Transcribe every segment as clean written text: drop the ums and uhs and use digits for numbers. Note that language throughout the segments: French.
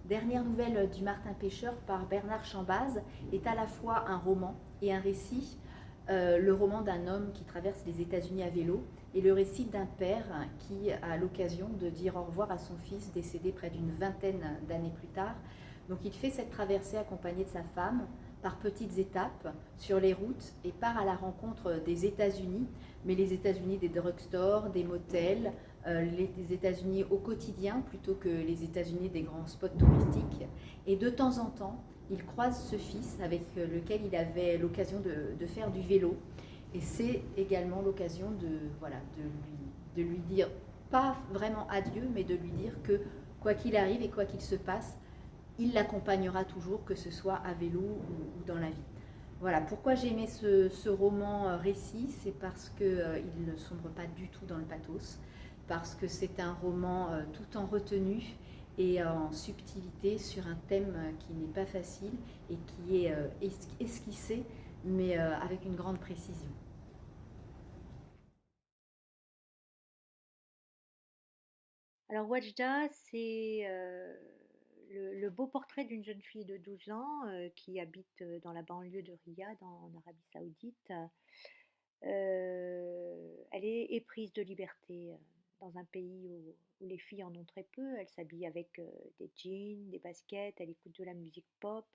Dernière nouvelle du Martin Pêcheur par Bernard Chambaz est à la fois un roman et un récit. Le roman d'un homme qui traverse les États-Unis à vélo et le récit d'un père qui a l'occasion de dire au revoir à son fils décédé près d'une vingtaine d'années plus tard. Donc il fait cette traversée accompagné de sa femme par petites étapes sur les routes et part à la rencontre des États-Unis, mais les États-Unis des drugstores, des motels, les États-Unis au quotidien plutôt que les États-Unis des grands spots touristiques. Et de temps en temps, il croise ce fils avec lequel il avait l'occasion de faire du vélo. Et c'est également l'occasion voilà, de lui dire, pas vraiment adieu, mais de lui dire que quoi qu'il arrive et quoi qu'il se passe, il l'accompagnera toujours, que ce soit à vélo ou dans la vie. Voilà, pourquoi j'ai aimé ce roman récit, c'est parce qu'il ne sombre pas du tout dans le pathos, parce que c'est un roman tout en retenue et en subtilité sur un thème qui n'est pas facile et qui est esquissé, mais avec une grande précision. Alors Wajda, c'est le beau portrait d'une jeune fille de 12 ans qui habite dans la banlieue de Riyad, en Arabie Saoudite. Elle est éprise de liberté dans un pays où les filles en ont très peu. Elle s'habille avec des jeans, des baskets, elle écoute de la musique pop.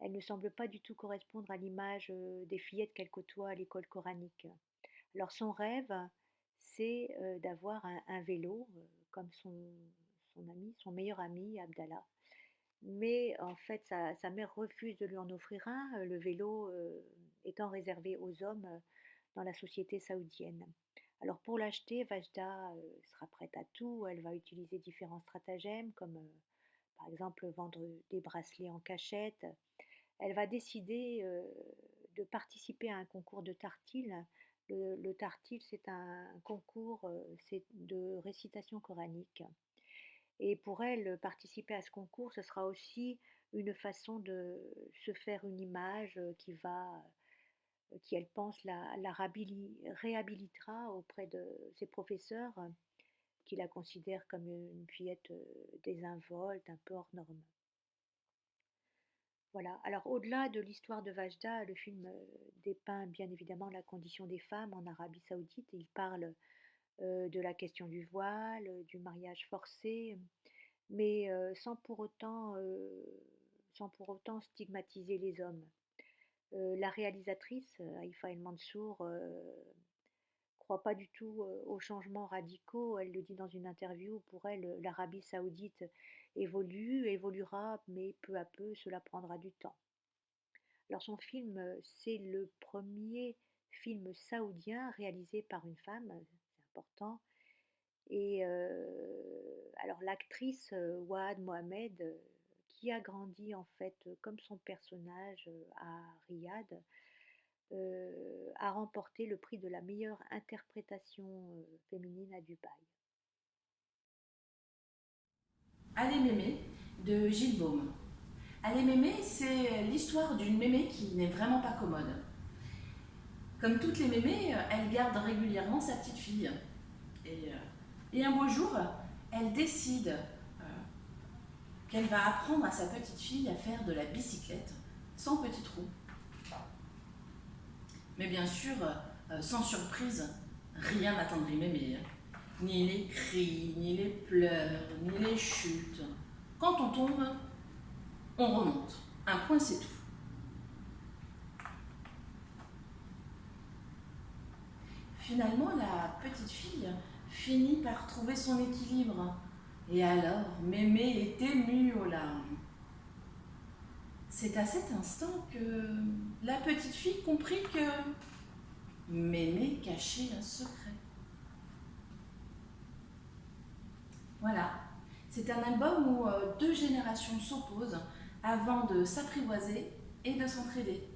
Elle ne semble pas du tout correspondre à l'image des fillettes qu'elle côtoie à l'école coranique. Alors son rêve, c'est d'avoir un vélo comme son ami, son meilleur ami Abdallah. Mais en fait, sa mère refuse de lui en offrir un, le vélo étant réservé aux hommes dans la société saoudienne. Alors pour l'acheter, Vajda sera prête à tout. Elle va utiliser différents stratagèmes comme par exemple vendre des bracelets en cachette. Elle va décider de participer à un concours de tartil. Le tartil, c'est un concours c'est de récitation coranique. Et pour elle, participer à ce concours, ce sera aussi une façon de se faire une image qui elle pense, réhabilitera auprès de ses professeurs qui la considèrent comme une fillette désinvolte, un peu hors norme. Voilà. Alors, au-delà de l'histoire de Vajda, le film dépeint bien évidemment la condition des femmes en Arabie Saoudite. Il parle de la question du voile, du mariage forcé, mais sans pour autant stigmatiser les hommes. La réalisatrice, Haïfa El Mansour, croit pas du tout aux changements radicaux. Elle le dit dans une interview. Pour elle, l'Arabie Saoudite évoluera, mais peu à peu, cela prendra du temps. Alors son film, c'est le premier film saoudien réalisé par une femme, c'est important. Et alors l'actrice Wahad Mohamed, qui a grandi en fait comme son personnage à Riyad, a remporté le prix de la meilleure interprétation féminine à Dubaï. Allez mémé de Gilles Baume. Allez mémé, c'est l'histoire d'une mémé qui n'est vraiment pas commode. Comme toutes les mémés, elle garde régulièrement sa petite fille. Et un beau jour, elle décide qu'elle va apprendre à sa petite fille à faire de la bicyclette sans petite roue. Mais bien sûr, sans surprise, rien n'attendrit mémé. Ni les cris, ni les pleurs, ni les chutes. Quand on tombe, on remonte. Un point, c'est tout. Finalement, la petite fille finit par trouver son équilibre. Et alors, mémé est émue aux larmes. C'est à cet instant que la petite fille comprit que mémé cachait un secret. Voilà, c'est un album où deux générations s'opposent avant de s'apprivoiser et de s'entraider.